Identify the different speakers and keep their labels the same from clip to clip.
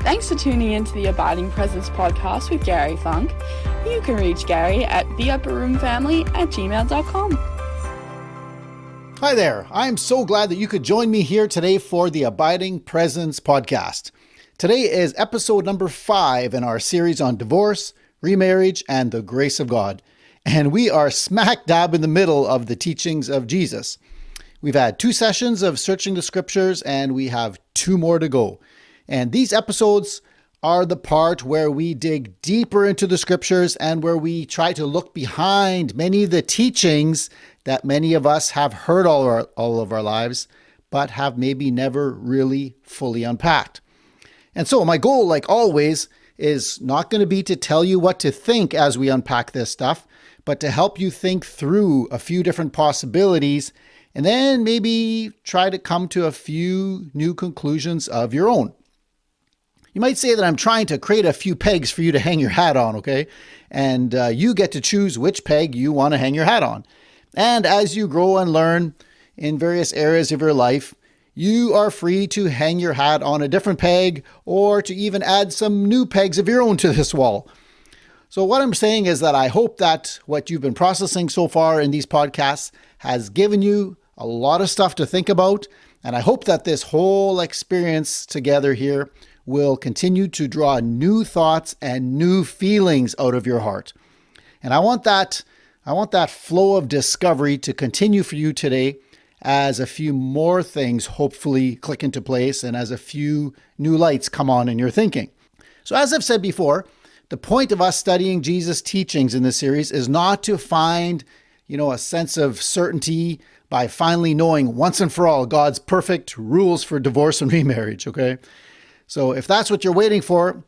Speaker 1: Thanks for tuning in to the Abiding Presence podcast with Gary Funk. You can reach Gary at theupperroomfamily@gmail.com.
Speaker 2: Hi there. I'm so glad that you could join me here today for the Abiding Presence podcast. Today is episode number 5 in our series on divorce, remarriage, and the grace of God. And we are smack dab in the middle of the teachings of Jesus. We've had 2 sessions of searching the scriptures, and we have 2 more to go. And these episodes are the part where we dig deeper into the scriptures and where we try to look behind many of the teachings that many of us have heard all of our lives, but have maybe never really fully unpacked. And so my goal, like always, is not going to be to tell you what to think as we unpack this stuff, but to help you think through a few different possibilities and then maybe try to come to a few new conclusions of your own. You might say that I'm trying to create a few pegs for you to hang your hat on, okay? And you get to choose which peg you want to hang your hat on. And as you grow and learn in various areas of your life, you are free to hang your hat on a different peg or to even add some new pegs of your own to this wall. So what I'm saying is that I hope that what you've been processing so far in these podcasts has given you a lot of stuff to think about. And I hope that this whole experience together here will continue to draw new thoughts and new feelings out of your heart. And I want that flow of discovery to continue for you today as a few more things hopefully click into place and as a few new lights come on in your thinking. So as I've said before, the point of us studying Jesus' teachings in this series is not to find, a sense of certainty by finally knowing once and for all God's perfect rules for divorce and remarriage, okay? So if that's what you're waiting for,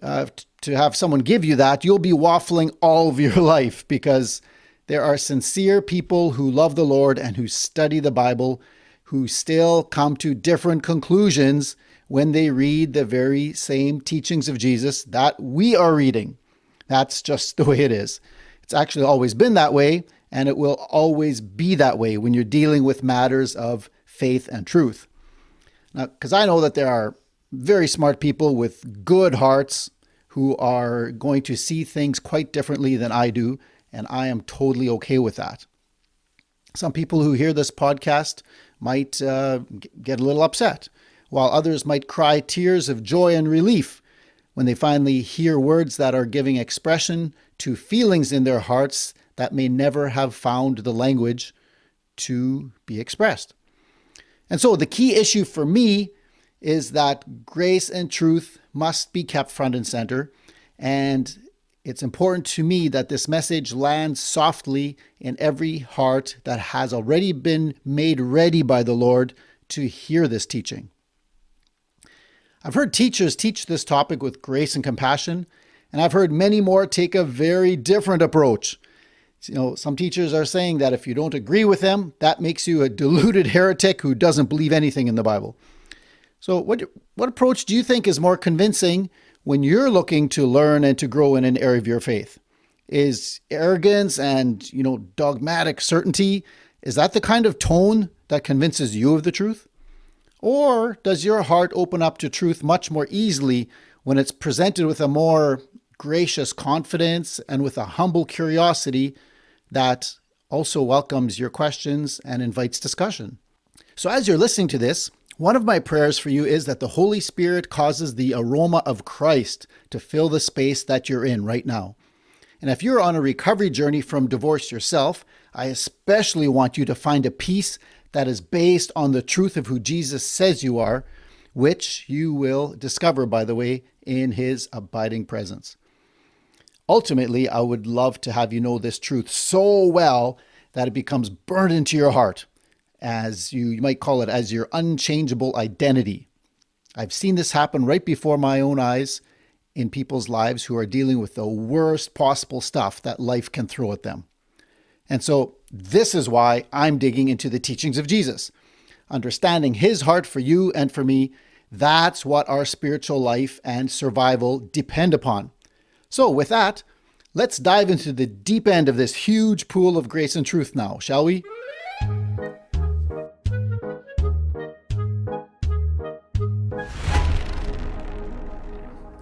Speaker 2: to have someone give you that, you'll be waffling all of your life, because there are sincere people who love the Lord and who study the Bible who still come to different conclusions when they read the very same teachings of Jesus that we are reading. That's just the way it is. It's actually always been that way, and it will always be that way when you're dealing with matters of faith and truth. Now, because I know that there are very smart people with good hearts who are going to see things quite differently than I do, and I am totally okay with that. Some people who hear this podcast might get a little upset, while others might cry tears of joy and relief when they finally hear words that are giving expression to feelings in their hearts that may never have found the language to be expressed. And so the key issue for me is that grace and truth must be kept front and center. And it's important to me that this message lands softly in every heart that has already been made ready by the Lord to hear this teaching. I've heard teachers teach this topic with grace and compassion, and I've heard many more take a very different approach. Some teachers are saying that if you don't agree with them, that makes you a deluded heretic who doesn't believe anything in the Bible. So what approach do you think is more convincing when you're looking to learn and to grow in an area of your faith? Is arrogance and, dogmatic certainty, is that the kind of tone that convinces you of the truth? Or does your heart open up to truth much more easily when it's presented with a more gracious confidence and with a humble curiosity that also welcomes your questions and invites discussion? So as you're listening to this, one of my prayers for you is that the Holy Spirit causes the aroma of Christ to fill the space that you're in right now. And if you're on a recovery journey from divorce yourself, I especially want you to find a peace that is based on the truth of who Jesus says you are, which you will discover, by the way, in his abiding presence. Ultimately, I would love to have you know this truth so well that it becomes burned into your heart, as you might call it, as your unchangeable identity. I've seen this happen right before my own eyes in people's lives who are dealing with the worst possible stuff that life can throw at them. And so this is why I'm digging into the teachings of Jesus. Understanding his heart for you and for me, that's what our spiritual life and survival depend upon. So with that, let's dive into the deep end of this huge pool of grace and truth now, shall we?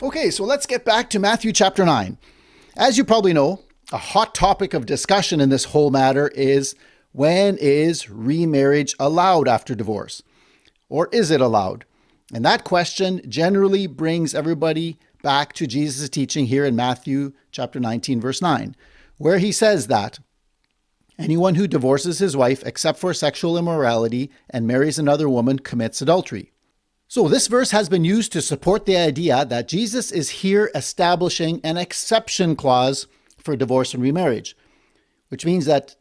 Speaker 2: Okay, so let's get back to Matthew chapter 9. As you probably know, a hot topic of discussion in this whole matter is, when is remarriage allowed after divorce? Or is it allowed? And that question generally brings everybody back to Jesus' teaching here in Matthew chapter 19, verse 9, where he says that anyone who divorces his wife except for sexual immorality and marries another woman commits adultery. So this verse has been used to support the idea that Jesus is here establishing an exception clause for divorce and remarriage, which means that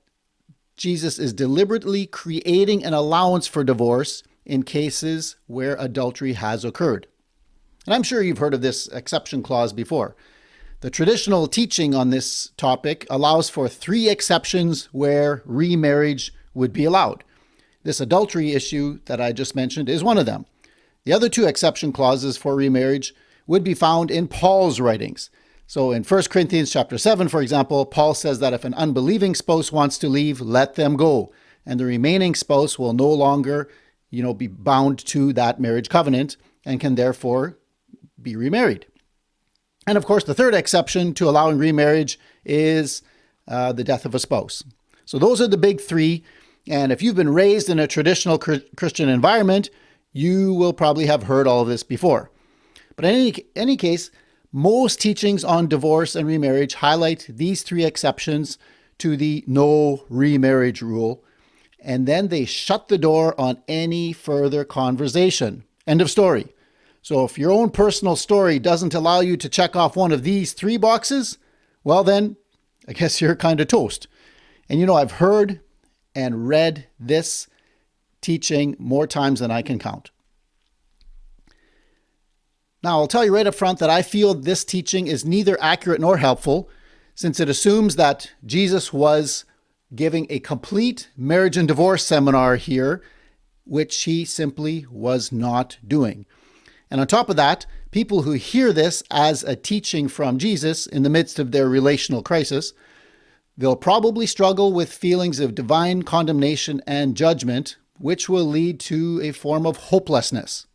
Speaker 2: Jesus is deliberately creating an allowance for divorce in cases where adultery has occurred. And I'm sure you've heard of this exception clause before. The traditional teaching on this topic allows for 3 exceptions where remarriage would be allowed. This adultery issue that I just mentioned is one of them. The other 2 exception clauses for remarriage would be found in Paul's writings. So in 1 Corinthians chapter 7, for example, Paul says that if an unbelieving spouse wants to leave, let them go. And the remaining spouse will no longer, be bound to that marriage covenant and can therefore be remarried. And of course, the third exception to allowing remarriage is the death of a spouse. So those are the big 3. And if you've been raised in a traditional Christian environment, you will probably have heard all of this before. But in any case, most teachings on divorce and remarriage highlight these 3 exceptions to the no remarriage rule, and then they shut the door on any further conversation. End of story. So if your own personal story doesn't allow you to check off one of these 3 boxes, well then, I guess you're kind of toast. And I've heard and read this teaching more times than I can count. Now, I'll tell you right up front that I feel this teaching is neither accurate nor helpful, since it assumes that Jesus was giving a complete marriage and divorce seminar here, which he simply was not doing. And on top of that, people who hear this as a teaching from Jesus in the midst of their relational crisis, they'll probably struggle with feelings of divine condemnation and judgment, which will lead to a form of hopelessness.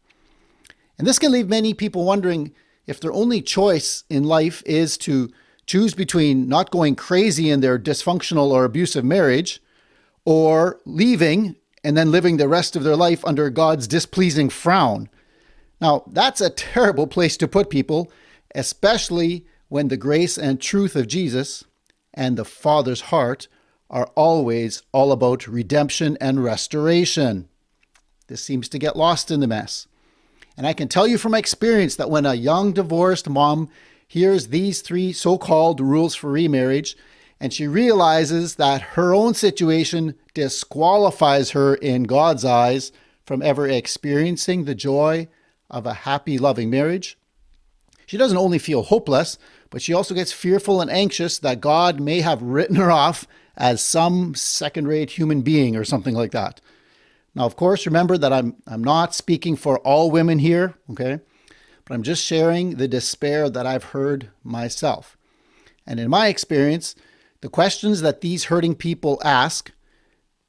Speaker 2: And this can leave many people wondering if their only choice in life is to choose between not going crazy in their dysfunctional or abusive marriage or leaving and then living the rest of their life under God's displeasing frown. Now, that's a terrible place to put people, especially when the grace and truth of Jesus and the Father's heart are always all about redemption and restoration. This seems to get lost in the mess. And I can tell you from experience that when a young divorced mom hears these 3 so-called rules for remarriage, and she realizes that her own situation disqualifies her in God's eyes from ever experiencing the joy of a happy, loving marriage, she doesn't only feel hopeless, but she also gets fearful and anxious that God may have written her off as some second-rate human being or something like that. Now, of course, remember that I'm not speaking for all women here, okay? But I'm just sharing the despair that I've heard myself. And in my experience, the questions that these hurting people ask,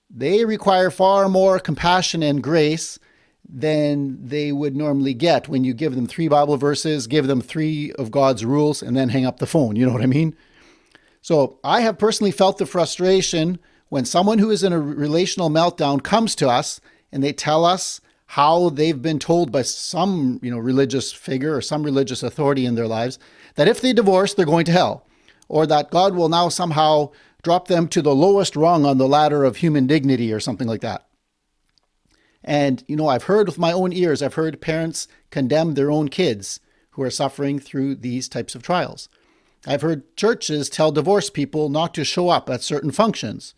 Speaker 2: they require far more compassion and grace than they would normally get when you give them 3 Bible verses, give them 3 of God's rules, and then hang up the phone. You know what I mean? So I have personally felt the frustration when someone who is in a relational meltdown comes to us and they tell us how they've been told by some, religious figure or some religious authority in their lives that if they divorce, they're going to hell, or that God will now somehow drop them to the lowest rung on the ladder of human dignity or something like that. And, I've heard with my own ears, I've heard parents condemn their own kids who are suffering through these types of trials. I've heard churches tell divorced people not to show up at certain functions.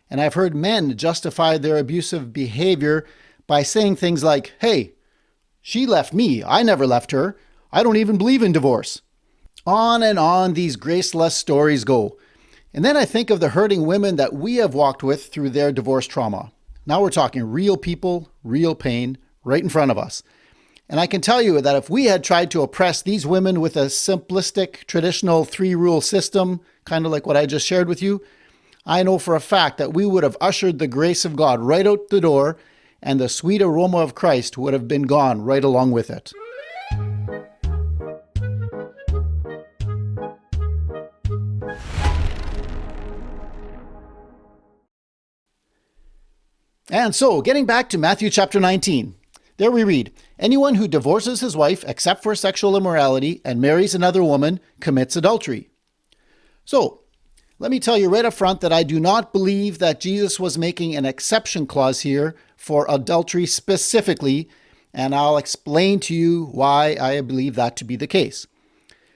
Speaker 2: And I've heard men justify their abusive behavior by saying things like, "Hey, she left me. I never left her. I don't even believe in divorce." On and on these graceless stories go. And then I think of the hurting women that we have walked with through their divorce trauma. Now we're talking real people, real pain, right in front of us. And I can tell you that if we had tried to oppress these women with a simplistic, traditional 3-rule system, kind of like what I just shared with you, I know for a fact that we would have ushered the grace of God right out the door, and the sweet aroma of Christ would have been gone right along with it. And so, getting back to Matthew chapter 19, there we read, anyone who divorces his wife except for sexual immorality and marries another woman commits adultery. So, let me tell you right up front that I do not believe that Jesus was making an exception clause here for adultery specifically, and I'll explain to you why I believe that to be the case.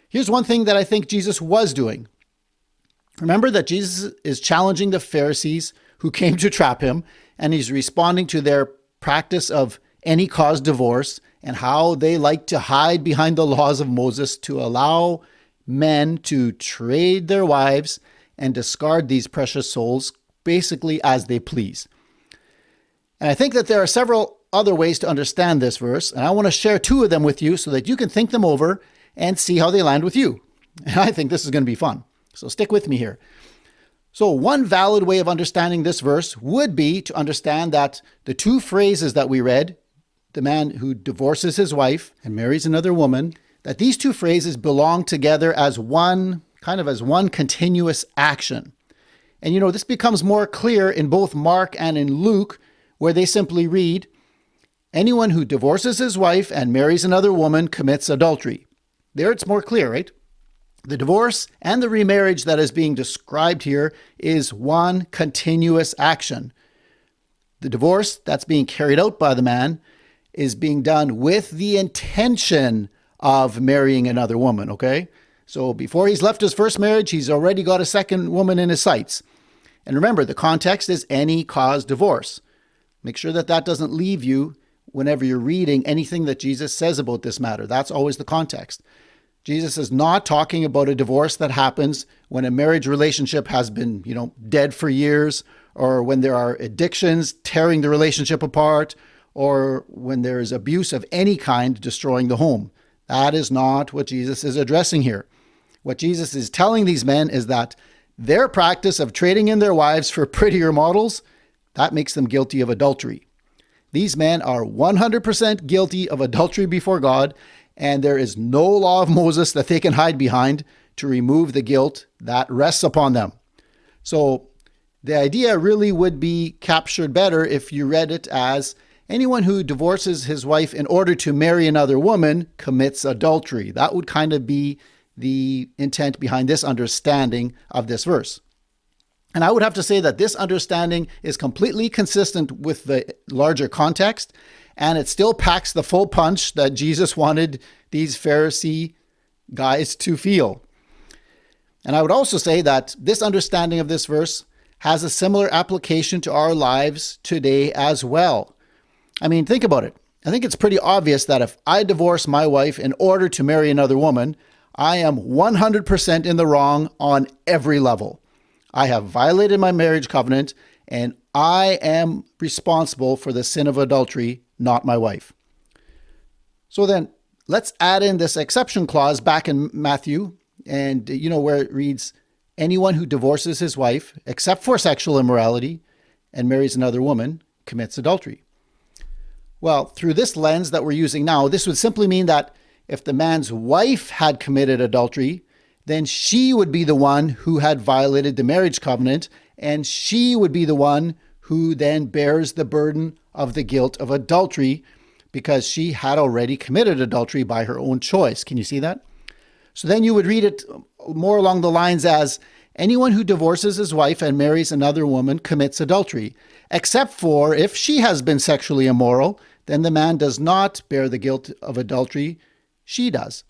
Speaker 2: Here's one thing that I think Jesus was doing. Remember that Jesus is challenging the Pharisees who came to trap him, and he's responding to their practice of any cause divorce and how they like to hide behind the laws of Moses to allow men to trade their wives and discard these precious souls basically as they please. And I think that there are several other ways to understand this verse, and I want to share two of them with you so that you can think them over and see how they land with you. And I think this is going to be fun. So stick with me here. So one valid way of understanding this verse would be to understand that the two phrases that we read, the man who divorces his wife and marries another woman, that these two phrases belong together as one continuous action. And this becomes more clear in both Mark and in Luke, where they simply read, anyone who divorces his wife and marries another woman commits adultery. There it's more clear, right? The divorce and the remarriage that is being described here is one continuous action. The divorce that's being carried out by the man is being done with the intention of marrying another woman, okay? So before he's left his first marriage, he's already got a second woman in his sights. And remember, the context is any cause divorce. Make sure that that doesn't leave you whenever you're reading anything that Jesus says about this matter. That's always the context. Jesus is not talking about a divorce that happens when a marriage relationship has been, dead for years, or when there are addictions tearing the relationship apart, or when there is abuse of any kind destroying the home. That is not what Jesus is addressing here. What Jesus is telling these men is that their practice of trading in their wives for prettier models, that makes them guilty of adultery. These men are 100% guilty of adultery before God, and there is no law of Moses that they can hide behind to remove the guilt that rests upon them. So the idea really would be captured better if you read it as anyone who divorces his wife in order to marry another woman commits adultery. That would kind of be the intent behind this understanding of this verse. And I would have to say that this understanding is completely consistent with the larger context, and it still packs the full punch that Jesus wanted these Pharisee guys to feel. And I would also say that this understanding of this verse has a similar application to our lives today as well. I mean, think about it. I think it's pretty obvious that if I divorce my wife in order to marry another woman, I am 100% in the wrong on every level. I have violated my marriage covenant, and I am responsible for the sin of adultery, not my wife. So then let's add in this exception clause back in Matthew, and where it reads, anyone who divorces his wife, except for sexual immorality, and marries another woman, commits adultery. Well, through this lens that we're using now, this would simply mean that if the man's wife had committed adultery, then she would be the one who had violated the marriage covenant, and she would be the one who then bears the burden of the guilt of adultery because she had already committed adultery by her own choice. Can you see that? So then you would read it more along the lines as, anyone who divorces his wife and marries another woman commits adultery, except for if she has been sexually immoral, then the man does not bear the guilt of adultery, she does.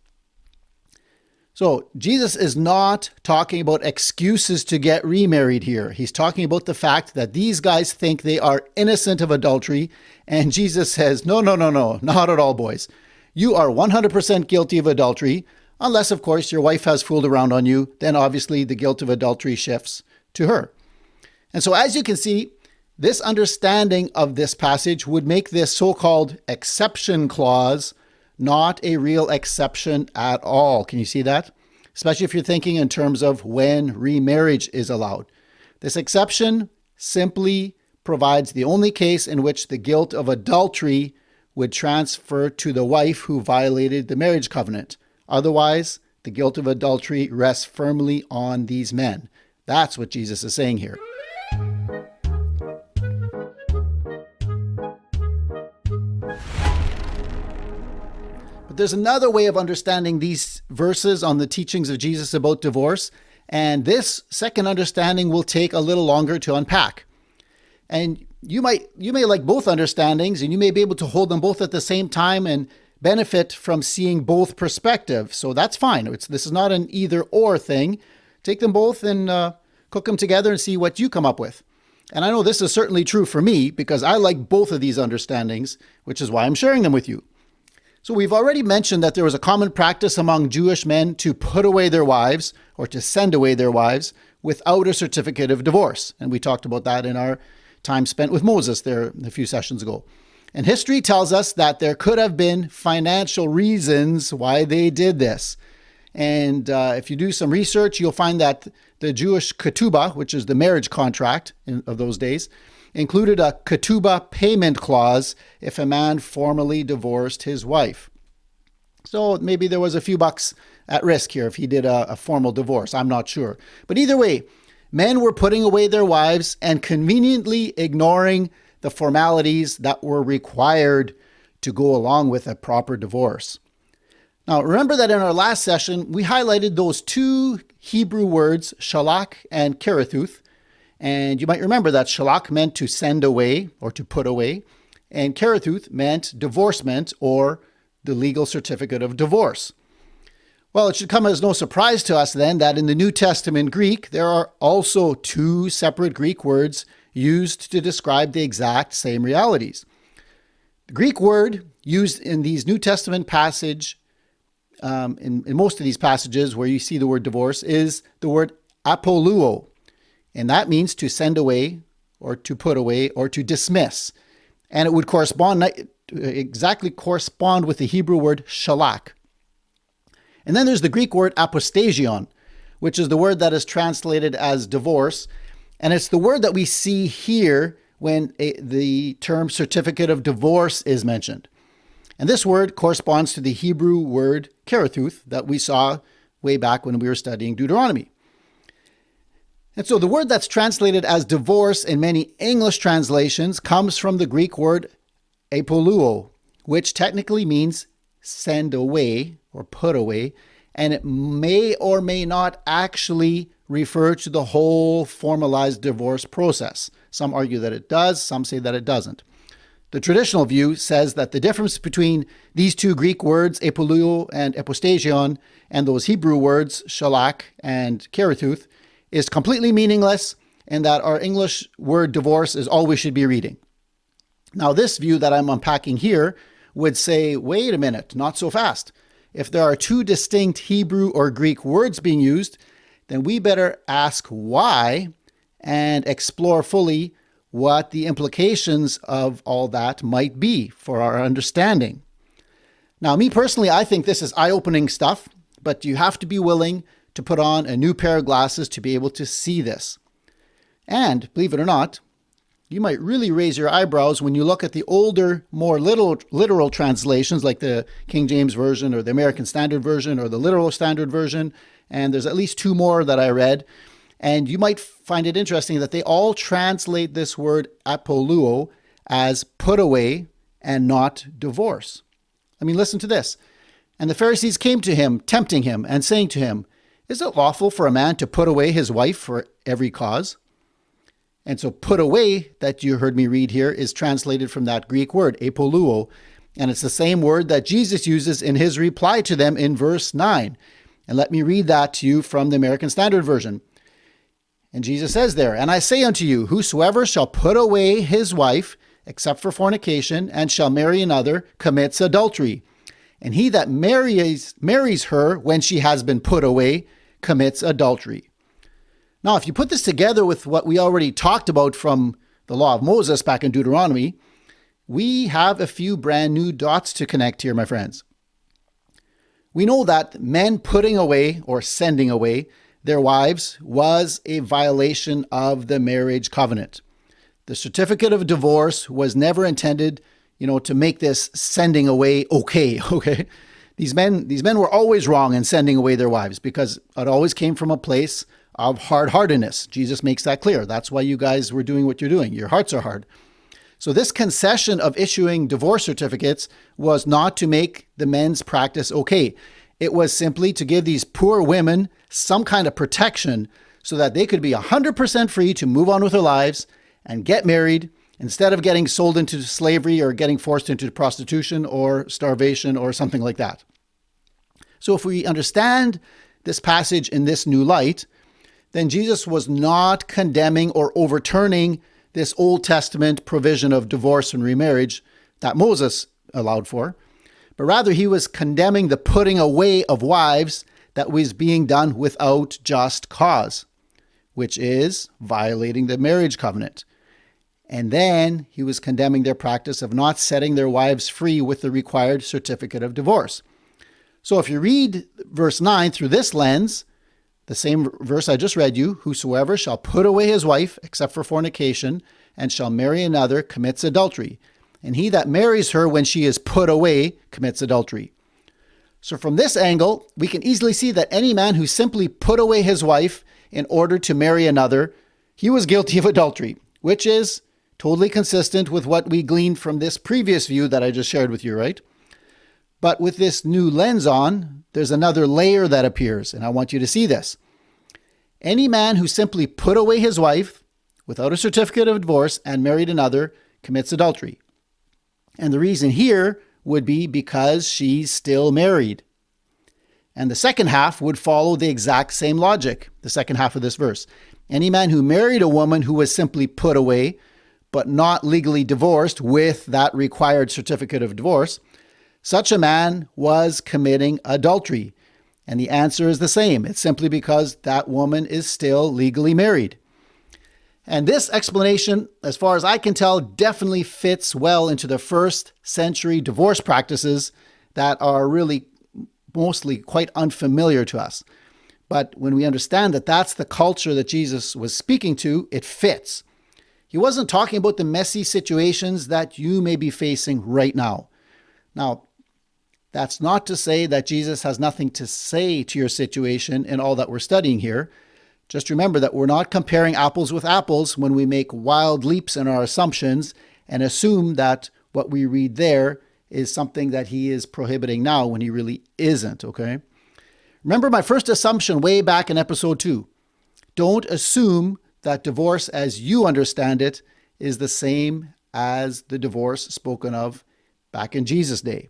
Speaker 2: So Jesus is not talking about excuses to get remarried here. He's talking about the fact that these guys think they are innocent of adultery, and Jesus says, no, not at all, boys. You are 100% guilty of adultery, unless, of course, your wife has fooled around on you, then obviously the guilt of adultery shifts to her. And so as you can see, this understanding of this passage would make this so-called exception clause not a real exception at all. Can you see that? Especially if you're thinking in terms of when remarriage is allowed. This exception simply provides the only case in which the guilt of adultery would transfer to the wife who violated the marriage covenant. Otherwise, the guilt of adultery rests firmly on these men. That's what Jesus is saying here. But there's another way of understanding these verses on the teachings of Jesus about divorce, and this second understanding will take a little longer to unpack. And you may like both understandings, and you may be able to hold them both at the same time and benefit from seeing both perspectives. So that's fine. This is not an either or thing. Take them both and cook them together and see what you come up with. And I know this is certainly true for me because I like both of these understandings, which is why I'm sharing them with you. So we've already mentioned that there was a common practice among Jewish men to put away their wives or to send away their wives without a certificate of divorce. And we talked about that in our time spent with Moses there a few sessions ago. And history tells us that there could have been financial reasons why they did this. And if you do some research, you'll find that the Jewish ketubah, which is the marriage contract of those days, included a ketubah payment clause if a man formally divorced his wife. So maybe there was a few bucks at risk here if he did a formal divorce. I'm not sure. But either way, men were putting away their wives and conveniently ignoring the formalities that were required to go along with a proper divorce. Now, remember that in our last session, we highlighted those two Hebrew words, shalach and kerethuth. And you might remember that shalach meant to send away or to put away, and kerethuth meant divorcement or the legal certificate of divorce. Well, it should come as no surprise to us then that in the New Testament Greek, there are also two separate Greek words used to describe the exact same realities. The Greek word used in these New Testament passage, in most of these passages where you see the word divorce, is the word apoluo. And that means to send away or to put away or to dismiss. And it would exactly correspond with the Hebrew word shalach. And then there's the Greek word apostasion, which is the word that is translated as divorce. And it's the word that we see here when the term certificate of divorce is mentioned. And this word corresponds to the Hebrew word kerethuth that we saw way back when we were studying Deuteronomy. And so the word that's translated as divorce in many English translations comes from the Greek word apoluo, which technically means send away or put away, and it may or may not actually refer to the whole formalized divorce process. Some argue that it does, some say that it doesn't. The traditional view says that the difference between these two Greek words, apoluo and apostasion, and those Hebrew words, shalach and kerethuth, is completely meaningless, and that our English word divorce is all we should be reading. Now, this view that I'm unpacking here would say, wait a minute, not so fast. If there are two distinct Hebrew or Greek words being used, then we better ask why and explore fully what the implications of all that might be for our understanding. Now, me personally, I think this is eye-opening stuff, but you have to be willing to put on a new pair of glasses to be able to see this. And, believe it or not, you might really raise your eyebrows when you look at the older, more literal translations like the King James Version or the American Standard Version or the Literal Standard Version, and there's at least two more that I read. And you might find it interesting that they all translate this word apoluo as put away and not divorce. I mean, listen to this. And the Pharisees came to him, tempting him, and saying to him, "Is it lawful for a man to put away his wife for every cause?" And so put away that you heard me read here is translated from that Greek word, apoluo, and it's the same word that Jesus uses in his reply to them in verse 9. And let me read that to you from the American Standard Version. And Jesus says there, "And I say unto you, whosoever shall put away his wife, except for fornication, and shall marry another, commits adultery. And he that marries her when she has been put away, commits adultery." Now, if you put this together with what we already talked about from the law of Moses back in Deuteronomy, we have a few brand new dots to connect here, my friends. We know that men putting away or sending away their wives was a violation of the marriage covenant. The certificate of divorce was never intended, to make this sending away okay. These men were always wrong in sending away their wives because it always came from a place of hard-heartedness. Jesus makes that clear. That's why you guys were doing what you're doing. Your hearts are hard. So this concession of issuing divorce certificates was not to make the men's practice okay. It was simply to give these poor women some kind of protection so that they could be 100% free to move on with their lives and get married instead of getting sold into slavery or getting forced into prostitution or starvation or something like that. So if we understand this passage in this new light, then Jesus was not condemning or overturning this Old Testament provision of divorce and remarriage that Moses allowed for, but rather he was condemning the putting away of wives that was being done without just cause, which is violating the marriage covenant. And then he was condemning their practice of not setting their wives free with the required certificate of divorce. So if you read verse 9 through this lens, the same verse I just read you, whosoever shall put away his wife, except for fornication, and shall marry another, commits adultery. And he that marries her when she is put away, commits adultery. So from this angle, we can easily see that any man who simply put away his wife in order to marry another, he was guilty of adultery, which is totally consistent with what we gleaned from this previous view that I just shared with you, right? But with this new lens on, there's another layer that appears, and I want you to see this. Any man who simply put away his wife without a certificate of divorce and married another commits adultery. And the reason here would be because she's still married. And the second half would follow the exact same logic, the second half of this verse. Any man who married a woman who was simply put away, but not legally divorced with that required certificate of divorce, such a man was committing adultery. And the answer is the same. It's simply because that woman is still legally married. And this explanation, as far as I can tell, definitely fits well into the first century divorce practices that are really mostly quite unfamiliar to us. But when we understand that that's the culture that Jesus was speaking to, it fits. He wasn't talking about the messy situations that you may be facing right now. Now, that's not to say that Jesus has nothing to say to your situation in all that we're studying here. Just remember that we're not comparing apples with apples when we make wild leaps in our assumptions and assume that what we read there is something that he is prohibiting now when he really isn't, okay? Remember my first assumption way back in episode 2. Don't assume that divorce as you understand it is the same as the divorce spoken of back in Jesus' day.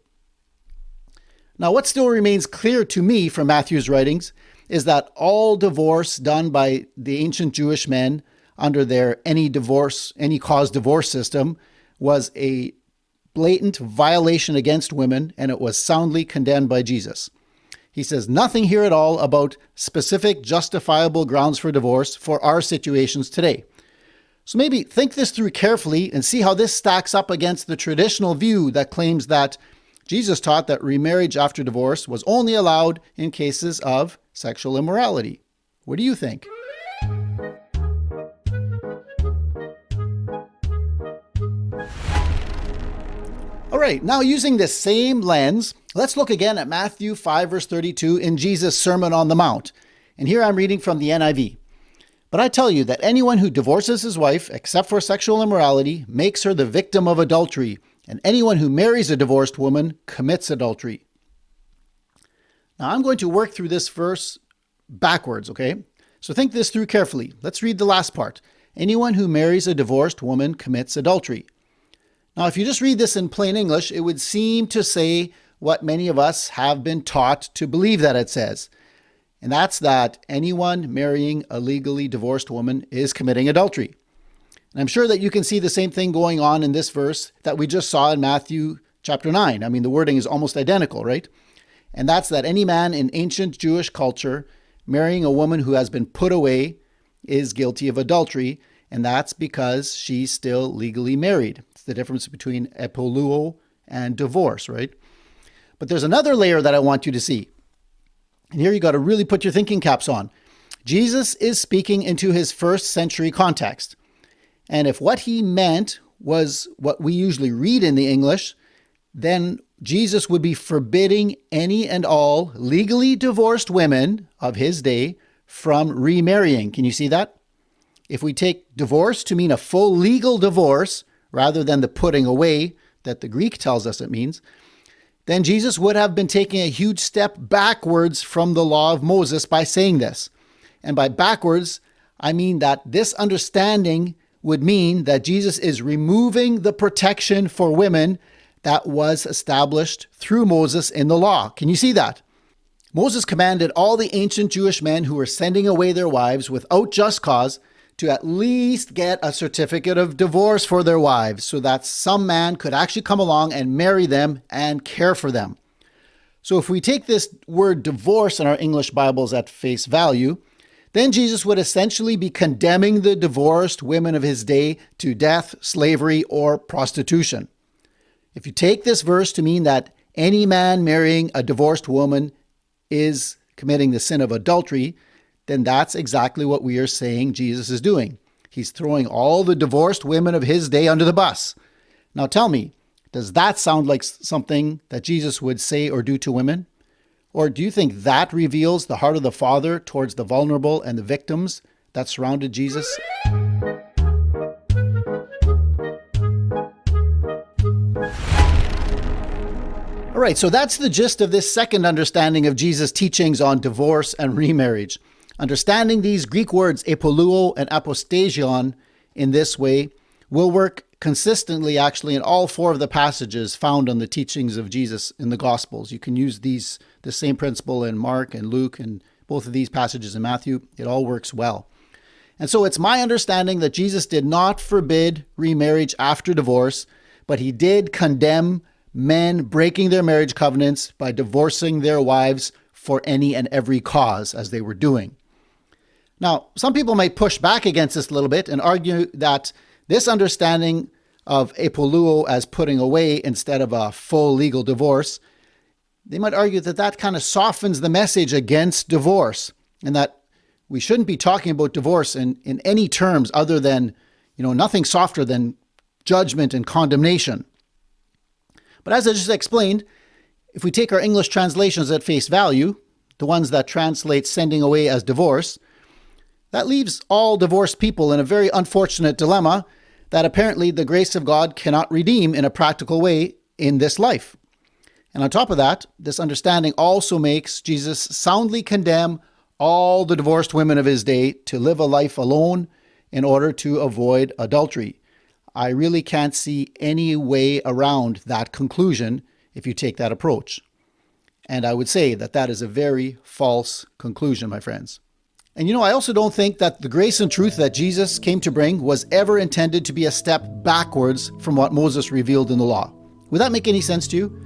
Speaker 2: Now, what still remains clear to me from Matthew's writings is that all divorce done by the ancient Jewish men under their any cause divorce system was a blatant violation against women, and it was soundly condemned by Jesus. He says nothing here at all about specific justifiable grounds for divorce for our situations today. So maybe think this through carefully and see how this stacks up against the traditional view that claims that Jesus taught that remarriage after divorce was only allowed in cases of sexual immorality. What do you think? All right, now using this same lens, let's look again at Matthew 5, verse 32 in Jesus' Sermon on the Mount. And here I'm reading from the NIV. But I tell you that anyone who divorces his wife, except for sexual immorality, makes her the victim of adultery. And anyone who marries a divorced woman commits adultery. Now I'm going to work through this verse backwards, okay? So think this through carefully. Let's read the last part. Anyone who marries a divorced woman commits adultery. Now, if you just read this in plain English, it would seem to say what many of us have been taught to believe that it says. And that's that anyone marrying a legally divorced woman is committing adultery. And I'm sure that you can see the same thing going on in this verse that we just saw in Matthew chapter 9. I mean, the wording is almost identical, right? And that's that any man in ancient Jewish culture marrying a woman who has been put away is guilty of adultery. And that's because she's still legally married. It's the difference between epoluo and divorce, right? But there's another layer that I want you to see. And here you got to really put your thinking caps on. Jesus is speaking into his first century context. And if what he meant was what we usually read in the English, then Jesus would be forbidding any and all legally divorced women of his day from remarrying. Can you see that? If we take divorce to mean a full legal divorce rather than the putting away that the Greek tells us it means, then Jesus would have been taking a huge step backwards from the law of Moses by saying this. And by backwards, I mean that this understanding would mean that Jesus is removing the protection for women that was established through Moses in the law. Can you see that? Moses commanded all the ancient Jewish men who were sending away their wives without just cause to at least get a certificate of divorce for their wives so that some man could actually come along and marry them and care for them. So if we take this word divorce in our English Bibles at face value, then Jesus would essentially be condemning the divorced women of his day to death, slavery, or prostitution. If you take this verse to mean that any man marrying a divorced woman is committing the sin of adultery, then that's exactly what we are saying Jesus is doing. He's throwing all the divorced women of his day under the bus. Now tell me, does that sound like something that Jesus would say or do to women? Or do you think that reveals the heart of the Father towards the vulnerable and the victims that surrounded Jesus? All right, so that's the gist of this second understanding of Jesus' teachings on divorce and remarriage. Understanding these Greek words, epoluo and apostasion, in this way will work consistently actually in all four of the passages found on the teachings of Jesus in the Gospels. You can use the same principle in Mark and Luke and both of these passages in Matthew. It all works well. And so it's my understanding that Jesus did not forbid remarriage after divorce, but he did condemn men breaking their marriage covenants by divorcing their wives for any and every cause, as they were doing. Now, some people might push back against this a little bit and argue that this understanding of epoluo as putting away instead of a full legal divorce, they might argue that that kind of softens the message against divorce and that we shouldn't be talking about divorce in any terms other than, nothing softer than judgment and condemnation. But as I just explained, if we take our English translations at face value, the ones that translate sending away as divorce, that leaves all divorced people in a very unfortunate dilemma that apparently the grace of God cannot redeem in a practical way in this life. And on top of that, this understanding also makes Jesus soundly condemn all the divorced women of his day to live a life alone in order to avoid adultery. I really can't see any way around that conclusion if you take that approach. And I would say that that is a very false conclusion, my friends. And I also don't think that the grace and truth that Jesus came to bring was ever intended to be a step backwards from what Moses revealed in the law. Would that make any sense to you?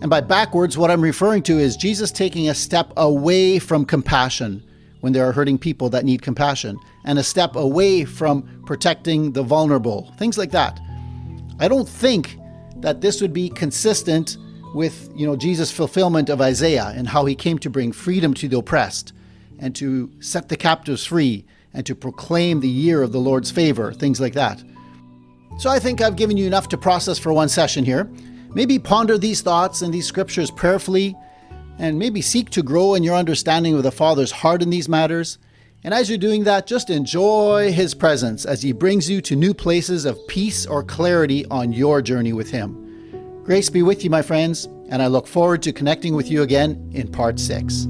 Speaker 2: And by backwards, what I'm referring to is Jesus taking a step away from compassion when there are hurting people that need compassion, and a step away from protecting the vulnerable, things like that. I don't think that this would be consistent with, Jesus' fulfillment of Isaiah and how he came to bring freedom to the oppressed and to set the captives free and to proclaim the year of the Lord's favor, things like that. So I think I've given you enough to process for one session here. Maybe ponder these thoughts and these scriptures prayerfully, and maybe seek to grow in your understanding of the Father's heart in these matters. And as you're doing that, just enjoy his presence as he brings you to new places of peace or clarity on your journey with him. Grace be with you, my friends, and I look forward to connecting with you again in part 6.